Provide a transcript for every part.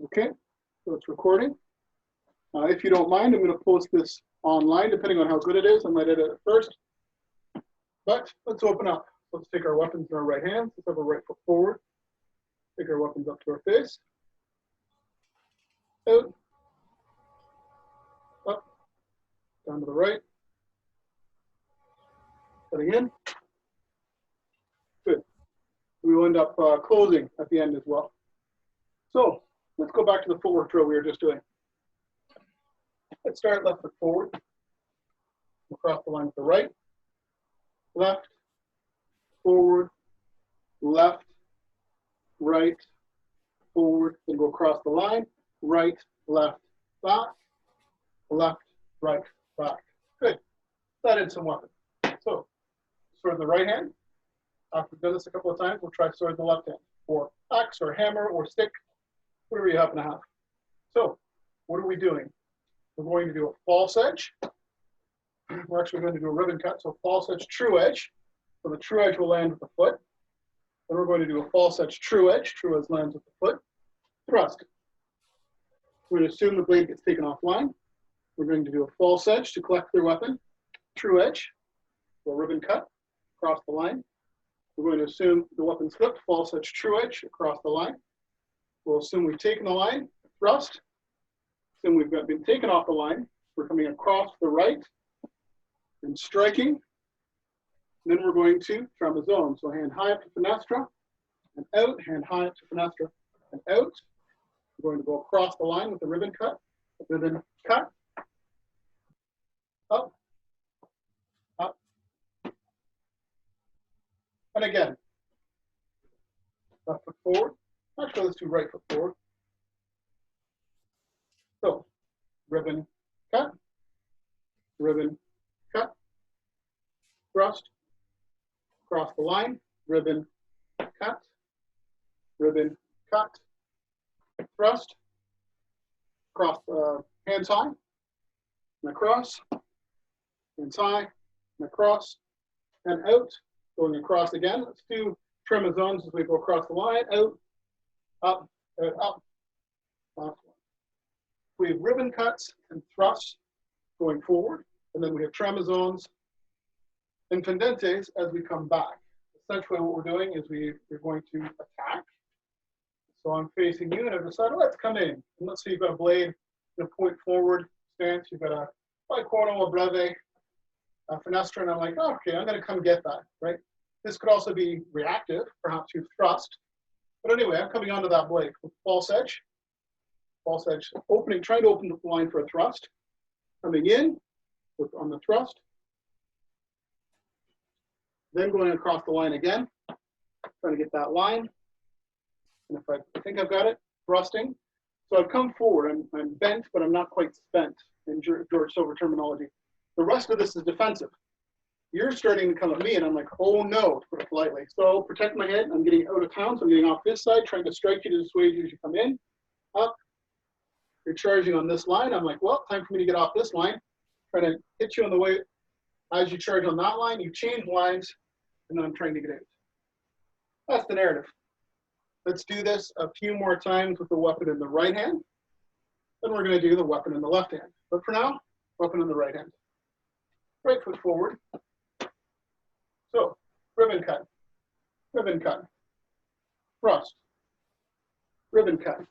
Okay, so it's recording. If you don't mind, I'm going to post this online, depending on how good it is. I might edit it first. But let's open up. Let's take our weapons in our right hands. Let's have our right foot forward. Take our weapons up to our face. Out. Up. Down to the right. Setting in. Good. We will end up closing at the end as well. So let's go back to the footwork drill we were just doing. Let's start left foot forward. Across the line with the right. Left. Forward. Left. Right. Forward. Then go across the line. Right. Left. Back. Left. Right. Back. Good. That in some weapon. So sword in the right hand. After we've done this a couple of times, we'll try sword in the left hand, or axe, or hammer, or stick, whatever you happen to have. So what are we doing? We're going to do a false edge. We're actually going to do a ribbon cut. So false edge, true edge. So the true edge will land with the foot. Then we're going to do a false edge, true edge. True edge lands with the foot. Thrust. We're going to assume the blade gets taken offline. We're going to do a false edge to collect their weapon. True edge. So a ribbon cut across the line. We're going to assume the weapon's flipped. False edge, true edge across the line. We'll assume we've taken the line. Thrust. Assume we've been taken off the line. We're coming across the right and striking. And then we're going to trapezoid. So hand high up to fenestra and out, hand high up to fenestra and out. We're going to go across the line with the ribbon cut, up, up, and again. Left foot forward. Actually, let's do right foot forward. So, ribbon cut, thrust, cross the line, ribbon cut, thrust, cross hands high, and across, hands high, and across, and out, going across again. Let's do trapezoids as we go across the line, out, up, up, up. We have ribbon cuts and thrusts going forward, and then we have trapezoids and fendentes as we come back. Essentially what we're doing is we're going to attack. So I'm facing you and I've decided, let's come in. And let's say you've got a blade in a point forward stance, you've got a bicorno, a breve, a fenestra, and I'm like, oh, okay, I'm gonna come get that, right? This could also be reactive, perhaps you thrust. But anyway, I'm coming onto that blade with false edge, opening, trying to open the line for a thrust. Coming in on the thrust. Then going across the line again, trying to get that line. And if I think I've got it, thrusting. So I've come forward, I'm bent, but I'm not quite spent in George Silver terminology. The rest of this is defensive. You're starting to come at me and I'm like, oh no, to put it politely. So protect my head, I'm getting out of town, so I'm getting off this side, trying to strike you to dissuade you as you come in, up. You're charging on this line. I'm like, well, time for me to get off this line. Trying to hit you on the way. As you charge on that line, you change lines, and then I'm trying to get out. That's the narrative. Let's do this a few more times with the weapon in the right hand. Then we're going to do the weapon in the left hand. But for now, weapon in the right hand. Right foot forward. So, ribbon cut, thrust, ribbon cut,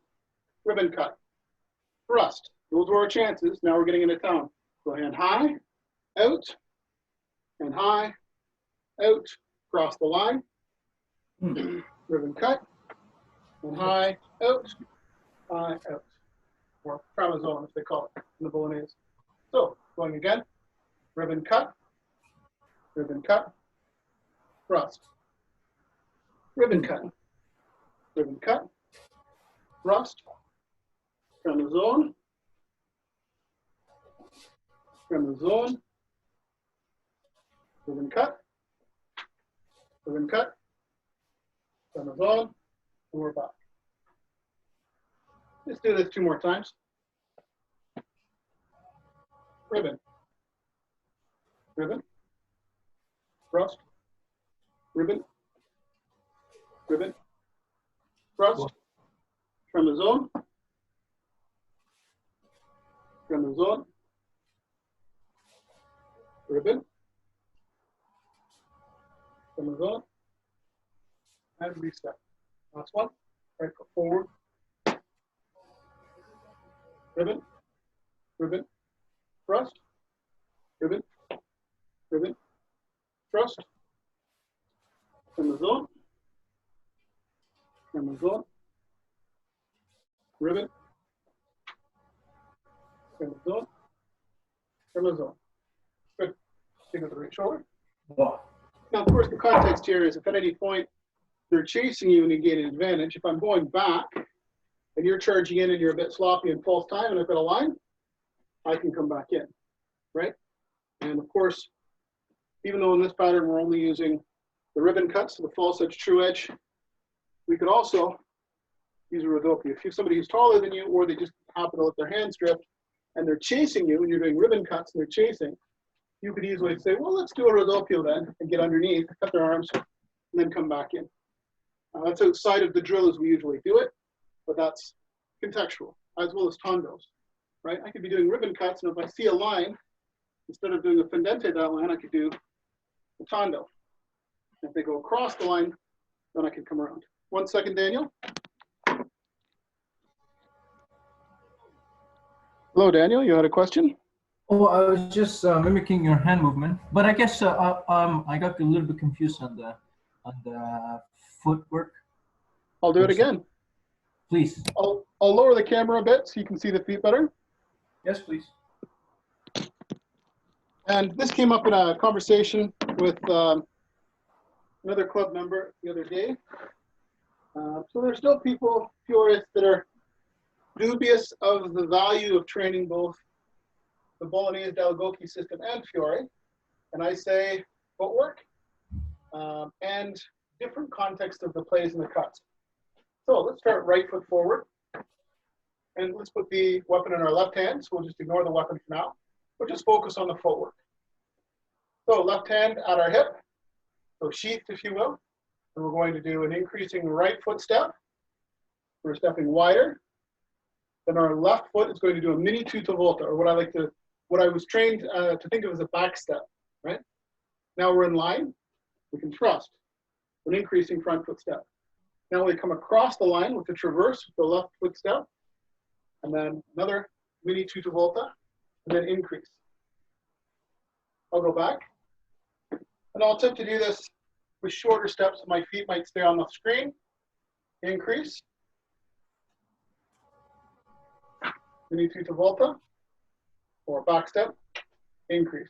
thrust. Those were our chances. Now we're getting into town. So hand high, out, hand high, out, cross the line, ribbon cut, and high, out, or trapezoid if they call it in the Bolognese. So going again, ribbon cut, thrust, ribbon cut, thrust, trapezoid, ribbon cut, trapezoid, and we're back. Let's do this 2 more times. Ribbon, thrust, ribbon, thrust, trapezoid, Tremor zone. Ribbon. Tremor zone. And reset. Last one. Right foot forward. Ribbon. Ribbon. Thrust. Ribbon. Ribbon. Thrust. Tremor zone. Tremor zone. Ribbon. Tremor zone. Tremor zone. Good. Take out the right shoulder. Wow. Now, of course, the context here is if at any point they're chasing you and you gain an advantage, if I'm going back and you're charging in and you're a bit sloppy and false time and I've got a line, I can come back in, right? And of course, even though in this pattern we're only using the ribbon cuts, the false edge, true edge, we could also use a Rhodopia. If you have somebody who's taller than you or they just happen to let their hands drift and they're chasing you and you're doing ribbon cuts and they're chasing, you could easily say, well, let's do a Rhodopia then and get underneath, cut their arms, and then come back in. That's outside of the drill as we usually do it, but that's contextual, as well as tondos, right? I could be doing ribbon cuts, and if I see a line, instead of doing a fendente that line, I could do a tondo. If they go across the line, then I can come around. 1 second, Daniel. Hello, Daniel, you had a question? Oh, I was just mimicking your hand movement, but I guess I got a little bit confused on the footwork. I'll do it again. Please. I'll lower the camera a bit so you can see the feet better. Yes, please. And this came up in a conversation with another club member the other day. So there's still people, purists, that are dubious of the value of training both the Bolognese Dall'Agocchi system and Fiore. And I say footwork and different context of the plays and the cuts. So let's start right foot forward. And let's put the weapon in our left hand. So we'll just ignore the weapon for now. We'll just focus on the footwork. So left hand at our hip, so sheathed, if you will. And we're going to do an increasing right foot step. We're stepping wider. Then our left foot is going to do a mini tutto volta, or what I was trained to think of as a back step, right? Now we're in line. We can thrust, an increasing front foot step. Now we come across the line with the traverse, the left foot step, and then another mini tutto volta, and then increase. I'll go back, and I'll attempt to do this with shorter steps so my feet might stay on the screen. Increase. Mini tutto volta, or back step, increase.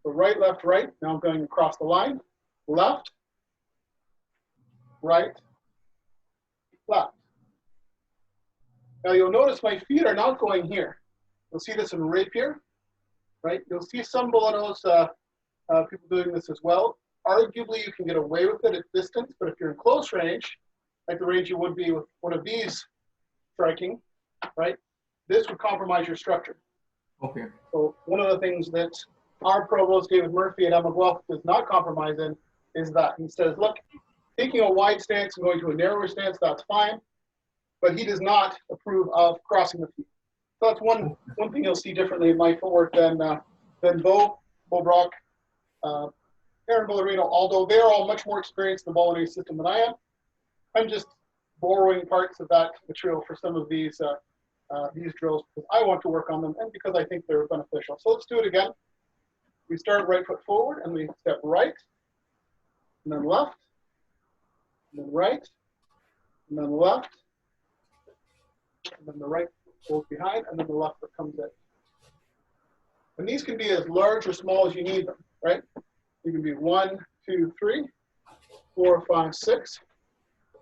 So right, left, right. Now I'm going across the line. Left, right, left. Now you'll notice my feet are not going here. You'll see this in rapier, right? You'll see some Bolognese people doing this as well. Arguably, you can get away with it at distance, but if you're in close range, like the range you would be with one of these striking, right? This would compromise your structure. Okay. So one of the things that our provost, David Murphy at Emma Guelph, does not compromise in is that he says, look, taking a wide stance and going to a narrower stance, that's fine, but he does not approve of crossing the feet. So that's one thing you'll see differently in my footwork than Bo Brock, Aaron Ballerino, although they're all much more experienced in the Bolognese system than I am. I'm just borrowing parts of that material for some of these drills because I want to work on them and because I think they're beneficial. So let's do it again. We start right foot forward and we step right, and then left, and then right, and then left, and then the right goes behind, and then the left foot comes in. And these can be as large or small as you need them, right? You can be 1, 2, 3, 4, 5, 6,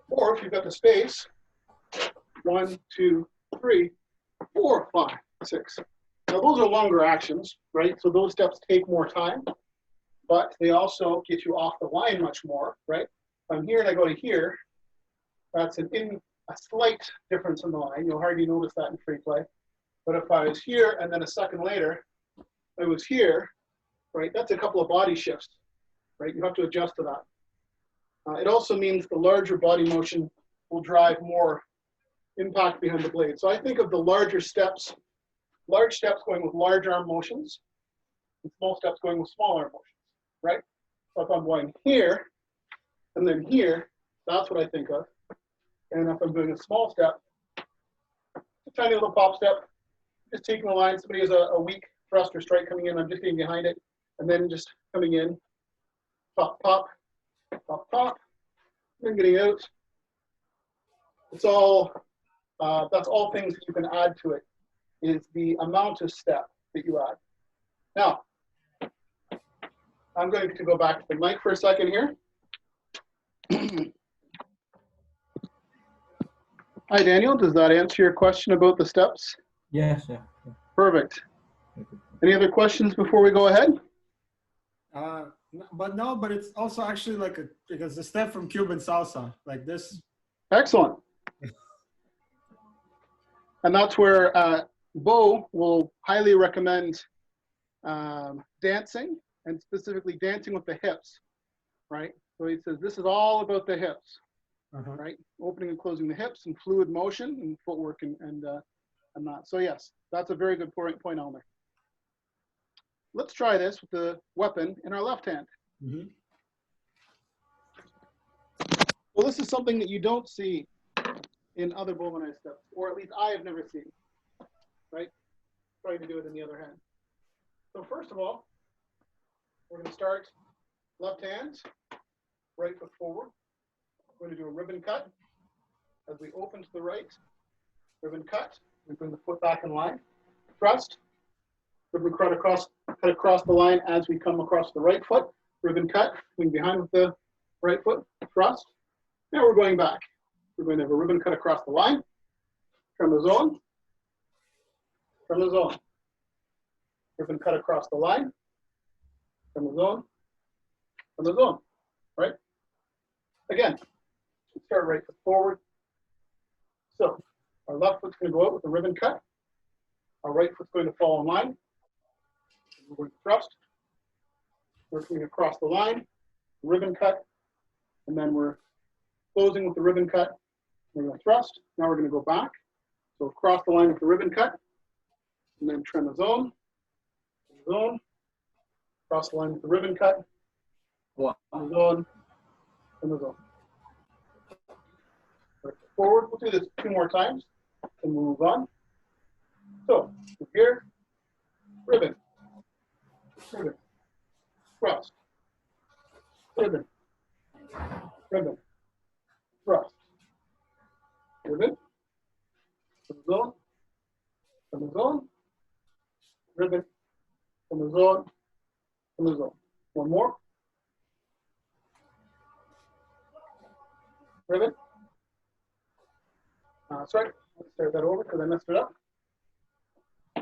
or if you've got the space, 1, 2, 3, 4, 5, 6. Now those are longer actions, right? So those steps take more time, but they also get you off the line much more, right? If I'm here and I go to here, that's a slight difference in the line. You'll hardly notice that in free play. But if I was here and then a second later, I was here, right? That's a couple of body shifts, right? You have to adjust to that. It also means the larger body motion will drive more impact behind the blade. So I think of the larger steps large steps going with large arm motions, and small steps going with small arm motions, right? So if I'm going here and then here, that's what I think of. And if I'm doing a small step, a tiny little pop step, just taking the line, somebody has a weak thrust or strike coming in, I'm just getting behind it, and then just coming in, pop, pop, pop, pop, then getting out. It's all, that's all things that you can add to it, is the amount of step that you add. Now, I'm going to go back to the mic for a second here. Hi, Daniel. Does that answer your question about the steps? Yes, yeah. Perfect. Any other questions before we go ahead? But it's also actually like because the step from Cuban salsa, like this. Excellent. And that's where Bo will highly recommend dancing, and specifically dancing with the hips, right? So he says this is all about the hips, right? Opening and closing the hips and fluid motion and footwork and that. So yes, that's a very good point, Elmer. Let's try this with the weapon in our left hand. Well, this is something that you don't see in other Bolognese steps, or at least I have never seen, right? Trying to do it in the other hand. So first of all, we're going to start left hand, right foot forward. We're going to do a ribbon cut. As we open to the right, ribbon cut. We bring the foot back in line. Thrust. Ribbon cut across the line as we come across the right foot. Ribbon cut, going behind with the right foot. Thrust. Now we're going back. We're going to have a ribbon cut across the line. Tremezone. Tremezone. Ribbon cut across the line. Tremezone. Tremezone. Right? Again, we start right foot forward. So our left foot's going to go out with the ribbon cut. Our right foot's going to fall in line. We're going to thrust. Working across the line. Ribbon cut. And then we're closing with the ribbon cut. We're going to thrust. Now we're going to go back. So across the line with the ribbon cut. And then tremezone. Tremezone. Across the line with the ribbon cut. Tremezone. Tremezone. Forward. We'll do this 2 more times and we'll move on. So here, ribbon, ribbon, thrust, ribbon, ribbon, thrust, ribbon, tremezone, tremezone, ribbon, tremezone, tremezone. One more. Ribbon. Sorry, let's start that over because I messed it up.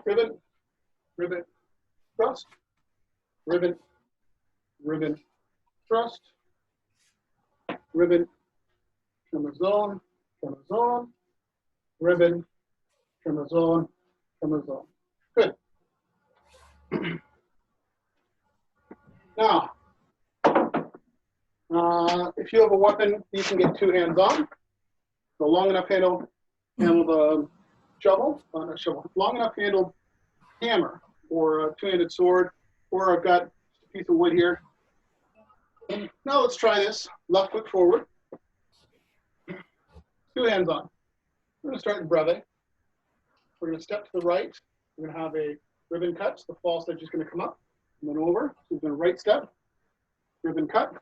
Ribbon, ribbon, thrust, ribbon, ribbon, thrust, ribbon, tremezone, tremezone, ribbon, tremezone, tremezone. Good. Now, if you have a weapon, you can get 2 hands on. So long enough handled shovel, not shovel, long enough handled hammer or a 2-handed sword, or I've got a piece of wood here. Now let's try this. Left foot forward. 2 hands on. We're going to start in breve. We're going to step to the right. We're going to have a ribbon cut. So the false edge is going to come up and then over. So we're going to right step, ribbon cut,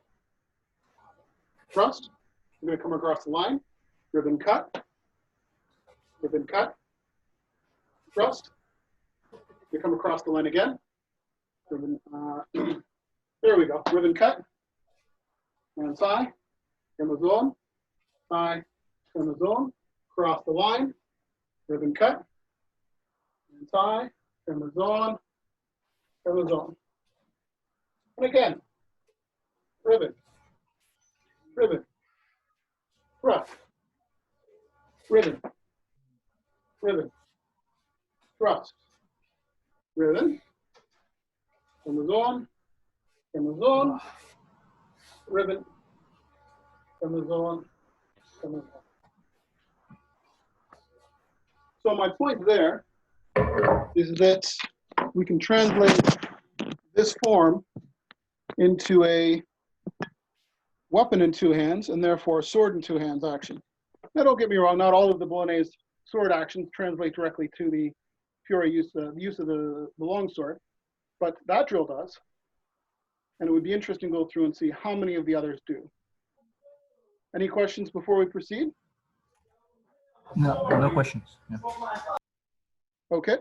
thrust. We're going to come across the line, ribbon cut, thrust. We come across the line again. Ribbon, there we go. Ribbon cut. And thigh. Tremezone. Thigh. Tremezone. Cross the line. Ribbon cut. And thigh. Tremezone. Tremezone. And again. Ribbon. Ribbon. Thrust. Ribbon. Ribbon. Thrust. Ribbon. Tremezone. Tremezone. Ribbon. Tremezone. Tremezone. So my point there is that we can translate this form into a weapon in two hands, and therefore a sword in two hands action. Now, don't get me wrong, not all of the Bolognese sword actions translate directly to the Fiore use of the longsword, but that drill does. And it would be interesting to go through and see how many of the others do. Any questions before we proceed? No, no questions. Yeah. Okay.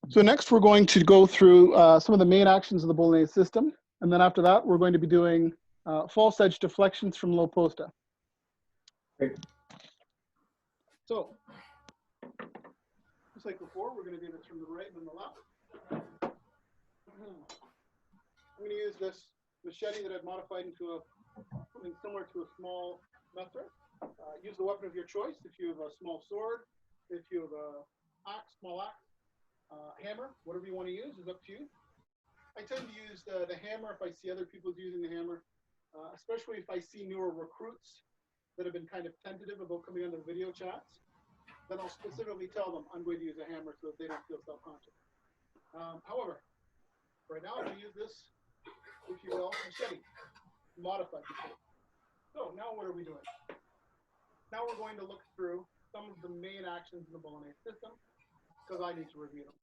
So next we're going to go through some of the main actions of the Bolognese system. And then after that, we're going to be doing false edge deflections from low posta. Great. So, just like before, we're going to do this from the right and the left. I'm going to use this machete that I've modified into something similar to a small messer. Use the weapon of your choice. If you have a small sword, if you have a axe, small axe, hammer, whatever you want to use is up to you. I tend to use the hammer if I see other people using the hammer, especially if I see newer recruits that have been kind of tentative about coming on the video chats. Then I'll specifically tell them I'm going to use a hammer so that they don't feel self-conscious. However, right now I'm going to use this, if you will, machete, modified machete. So now what are we doing? Now we're going to look through some of the main actions in the Bolognese system because I need to review them.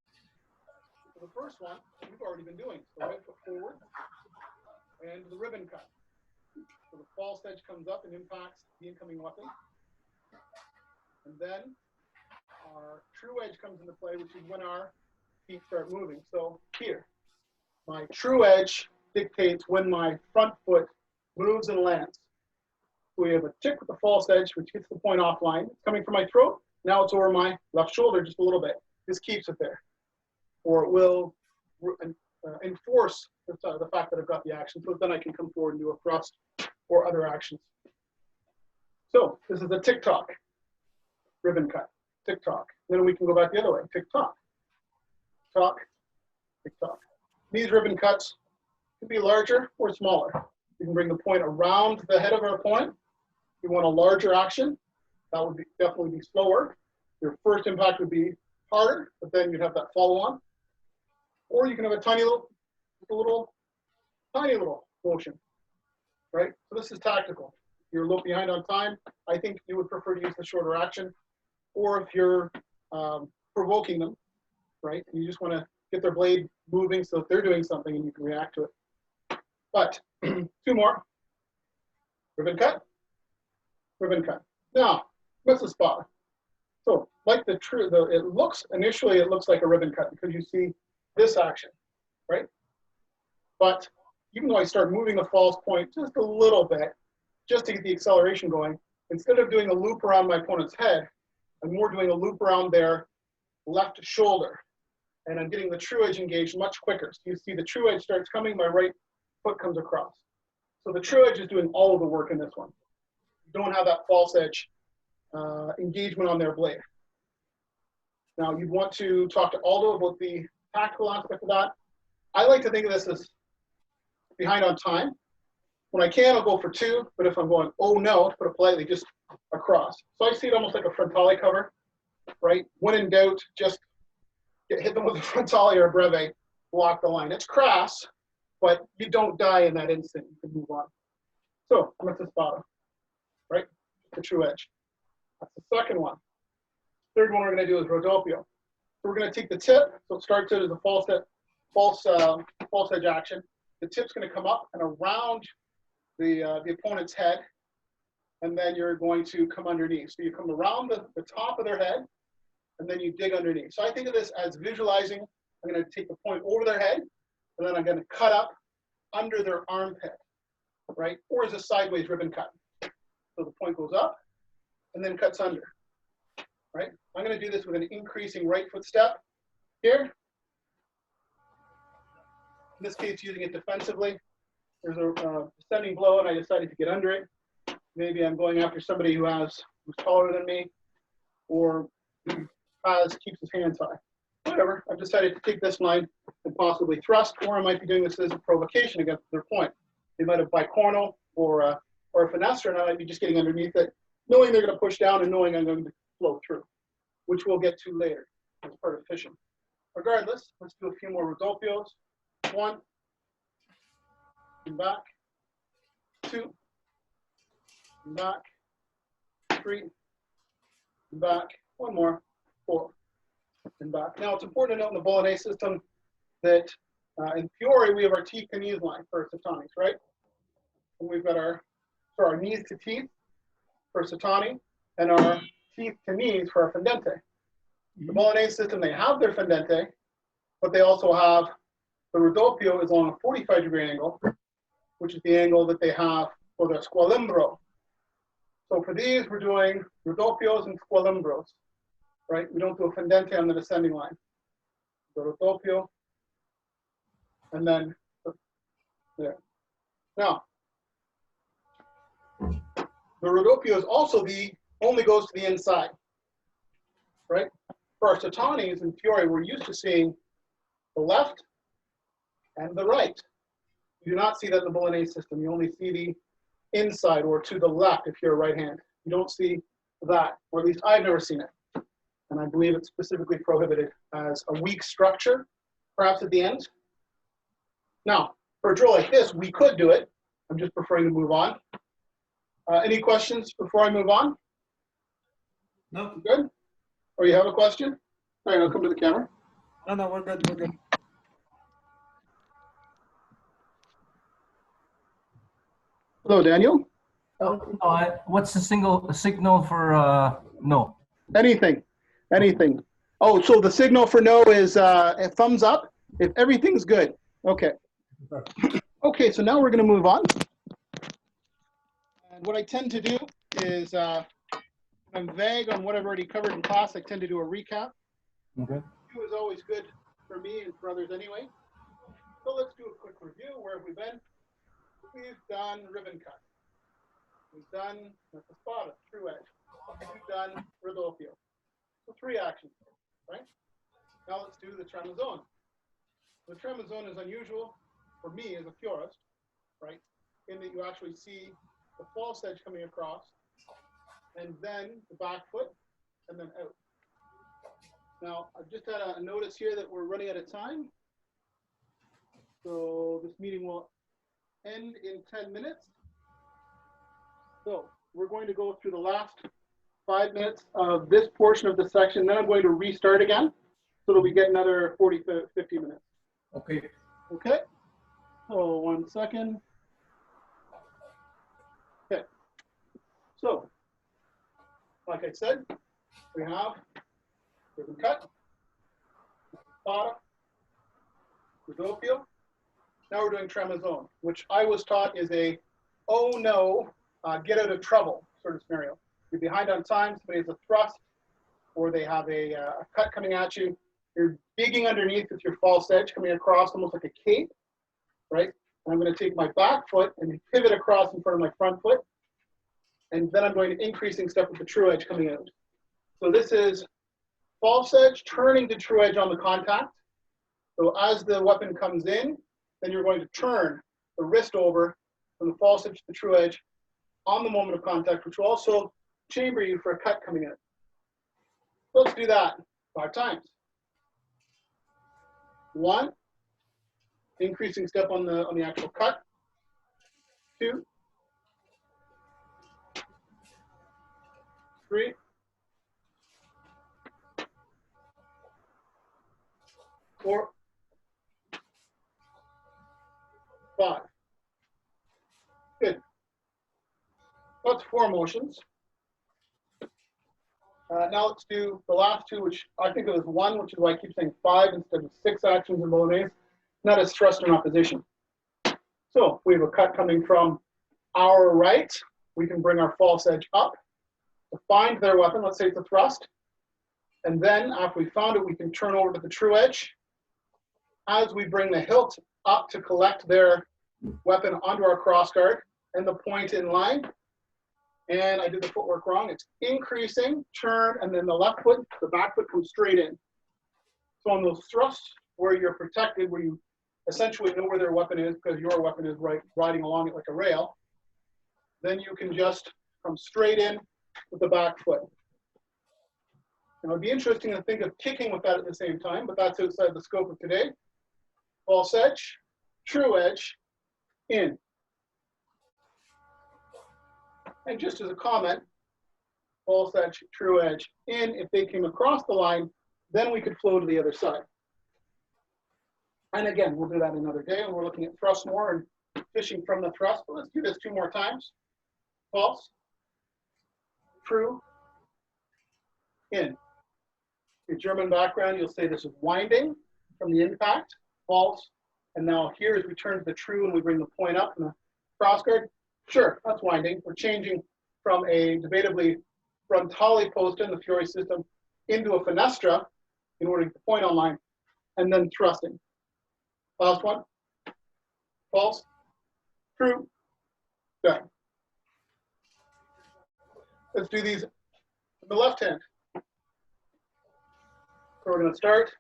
So the first one we've already been doing. So right foot forward and the ribbon cut. So the false edge comes up and impacts the incoming weapon. And then our true edge comes into play, which is when our feet start moving. So here, my true edge dictates when my front foot moves and lands. So we have a tick with the false edge, which hits the point offline. It's coming from my throat. Now it's over my left shoulder just a little bit. This keeps it there. Or it will enforce the fact that I've got the action, so then I can come forward and do a thrust or other actions. So this is the tick-tock, ribbon cut, tick-tock. Then we can go back the other way, tick-tock, tock, tick-tock. These ribbon cuts can be larger or smaller. You can bring the point around the head of our opponent. If you want a larger action, that would definitely be slower. Your first impact would be harder, but then you'd have that follow-on. Or you can have a tiny little motion, right? So this is tactical. If you're a little behind on time, I think you would prefer to use the shorter action. Or if you're provoking them, right? And you just want to get their blade moving so that they're doing something and you can react to it. But two more. Ribbon cut, ribbon cut. Now, what's the spot? So like initially it looks like a ribbon cut because you see this action, right? But even though I start moving the false point just a little bit, just to get the acceleration going, instead of doing a loop around my opponent's head, I'm more doing a loop around their left shoulder. And I'm getting the true edge engaged much quicker. So you see the true edge starts coming, my right foot comes across. So the true edge is doing all of the work in this one. You don't have that false edge engagement on their blade. Now you'd want to talk to Aldo about the tactical aspect of that. I like to think of this as behind on time. When I can, I'll go for two, but if I'm going, oh no, to put it politely, just across. So I see it almost like a frontale cover, right? When in doubt, just hit them with a frontale or a breve, block the line. It's crass, but you don't die in that instant. You can move on. So I'm at the spot, right? The true edge. That's the second one. Third one we're going to do is Rodopio. So we're going to take the tip. So it starts out as a false edge action. The tip's going to come up and around the opponent's head, and then you're going to come underneath. So you come around the top of their head, and then you dig underneath. So I think of this as visualizing. I'm going to take the point over their head, and then I'm going to cut up under their armpit, right? Or as a sideways ribbon cut. So the point goes up and then cuts under, right? I'm going to do this with an increasing right foot step here. In this case, using it defensively. There's a descending blow, and I decided to get under it. Maybe I'm going after somebody who's taller than me, or keeps his hands high. Whatever. I've decided to take this line and possibly thrust, or I might be doing this as a provocation against their point. They might have bicornal or a finesse, and I might be just getting underneath it, knowing they're going to push down and knowing I'm going to flow through, which we'll get to later. part of fishing. Regardless, let's do a few more Rodolfios. 1, and back, 2, and back, 3, and back, 1 more, 4, and back. Now it's important to note in the Bolognese system that in Fiore we have our teeth to knees line for Satani's, right? And we've got our knees to teeth for Satani and our teeth to knees for our fendente. The Bolognese system, they have their fendente, but they also have the Rodolfo is along a 45-degree angle, which is the angle that they have for their squalimbro. So for these, we're doing Rodolfios and squalimbros, right? We don't do a fendente on the descending line. The Rodolfo, and then there. Now, the Rodolfo is also only goes to the inside, right? For our Satanis in Fiore, we're used to seeing the left and the right. You do not see that in the Bolognese system. You only see the inside or to the left if you're a right hand. You don't see that, or at least I've never seen it. And I believe it's specifically prohibited as a weak structure, perhaps at the end. Now, for a drill like this, we could do it. I'm just preferring to move on. Any questions before I move on? No. Good? Or you have a question? All right, I'll come to the camera. No, we're good. We're good. Hello, Daniel. Oh, what's the signal for no? Anything. Oh, so the signal for no is a thumbs up if everything's good. Okay. Okay, so now we're going to move on. And what I tend to do is I'm vague on what I've already covered in class. I tend to do a recap. Okay. Review is always good for me and for others anyway. So let's do a quick review. Where have we been? We've done ribbon cut. We've done the spada, true edge. We've done Rodolfo. So 3 actions, right? Now let's do the tremazone. The tremazone is unusual for me as a purist, right? In that you actually see the false edge coming across, and then the back foot, and then out. Now, I've just had a notice here that we're running out of time. So this meeting will end in 10 minutes. So we're going to go through the last 5 minutes of this portion of the section. Then I'm going to restart again so that we get another 40, 50 minutes. Okay. Okay. So 1 second. Okay. So, like I said, we have ribbon cut, spada, Rodolfo. Now we're doing tremazone, which I was taught is a, oh no, get out of trouble sort of scenario. You're behind on time, somebody has a thrust, or they have a cut coming at you. You're digging underneath with your false edge coming across almost like a cape, right? And I'm going to take my back foot and pivot across in front of my front foot. And then I'm going to increasing step with the true edge coming out. So this is false edge turning to true edge on the contact. So as the weapon comes in, then you're going to turn the wrist over from the false edge to the true edge on the moment of contact, which will also chamber you for a cut coming in. So let's do that 5 times. 1, increasing step on the actual cut. 2, 3, 4, 5. Good. That's 4 motions. Now let's do the last 2, which I think it was 1, which is why I keep saying 5 instead of 6 actions in Bolognese. And that is thrust and opposition. So we have a cut coming from our right. We can bring our false edge up to find their weapon. Let's say it's a thrust. And then after we found it, we can turn over to the true edge. As we bring the hilt up to collect their weapon onto our crossguard and the point in line. And I did the footwork wrong. It's increasing, turn, and then the left foot, the back foot comes straight in. So on those thrusts where you're protected, where you essentially know where their weapon is because your weapon is riding along it like a rail, then you can just come straight in with the back foot. And it would be interesting to think of kicking with that at the same time, but that's outside the scope of today. False edge, true edge, in. And just as a comment, false edge, true edge, in. If they came across the line, then we could flow to the other side. And again, we'll do that another day when we're looking at thrust more and fishing from the thrust. But let's do this 2 more times. False, true, in. Your German background, you'll say this is winding from the impact, false. And now here as we turn to the true and we bring the point up in the crossguard, sure, that's winding. We're changing from a debatably frontale post in the Fiore system into a fenestra in order to get the point online, and then thrusting. Last one, false, true, done. Let's do these on the left hand. So we're going to start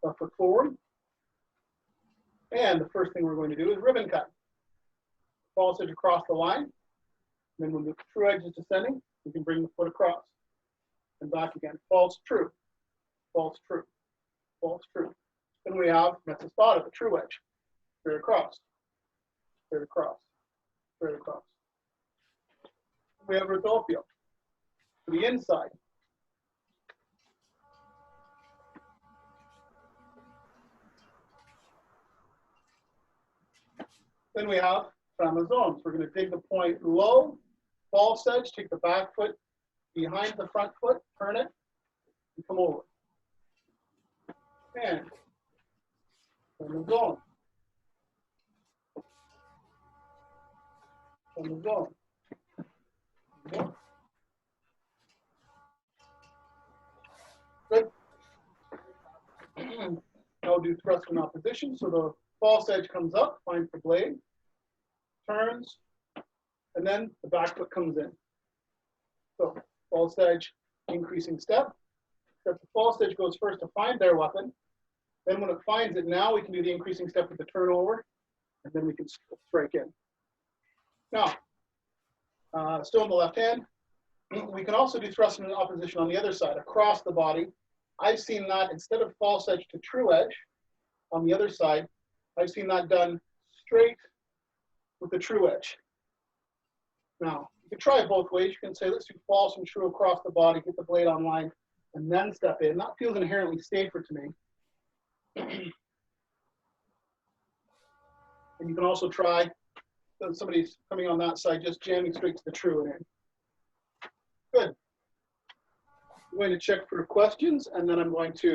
left foot forward. And the first thing we're going to do is ribbon cut. False edge across the line. And then when the true edge is descending, we can bring the foot across and back again. False, true, false, true, false, true. Then we have, that's the spot of the true edge. Straight across, straight across, straight across. We have Rodolfo to the inside. Then we have Tramazones. We're going to dig the point low, false edge, take the back foot behind the front foot, turn it, and come over. And Tramazone. Tramazone. Good. Now we'll do thrust in opposition. So the false edge comes up, finds the blade, turns, and then the back foot comes in. So false edge, increasing step. Except the false edge goes first to find their weapon. Then when it finds it, now we can do the increasing step with the turnover, and then we can strike in. Now, still in the left hand, we can also do thrust in opposition on the other side, across the body. I've seen that instead of false edge to true edge on the other side, I've seen that done straight with the true edge. Now, you can try it both ways. You can say, let's do false and true across the body, get the blade online, and then step in. That feels inherently safer to me. And you can also try, so somebody's coming on that side, just jamming straight to the true and in. Good. I'm going to check for questions, and then I'm going to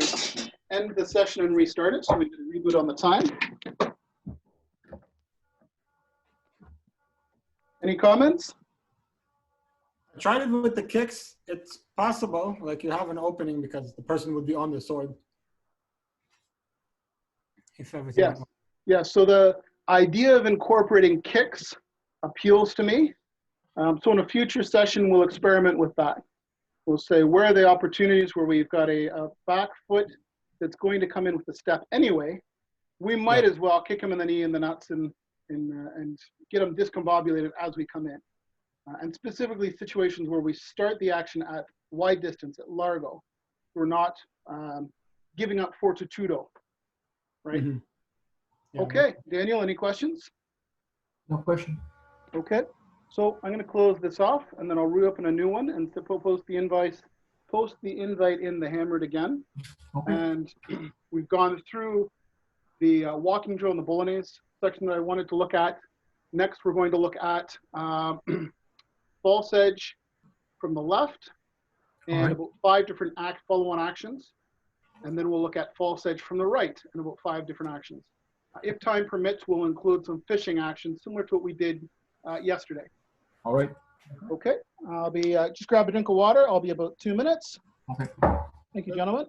end the session and restart it so we can reboot on the time. Any comments? I tried it with the kicks. It's possible, like you have an opening because the person would be on the sword. If everything. Yes. Yes. So the idea of incorporating kicks appeals to me. So in a future session, we'll experiment with that. We'll say, where are the opportunities where we've got a back foot that's going to come in with a step anyway? We might as well kick him in the knee and the nuts and get them discombobulated as we come in. And specifically situations where we start the action at wide distance, at largo. We're not giving up fortitudo, right? Mm-hmm. Yeah. Okay, Daniel, any questions? No question. Okay, so I'm going to close this off, and then I'll reopen a new one and post the invite in the Hammered again. Okay. And we've gone through the walking drill and the Bolognese section that I wanted to look at. Next, we're going to look at false edge from the left and about 5 different follow-on actions. And then we'll look at false edge from the right and about 5 different actions. If time permits, we'll include some fishing actions similar to what we did yesterday. All right. Okay, I'll be, just grab a drink of water. I'll be about 2 minutes. Okay. Thank you, gentlemen.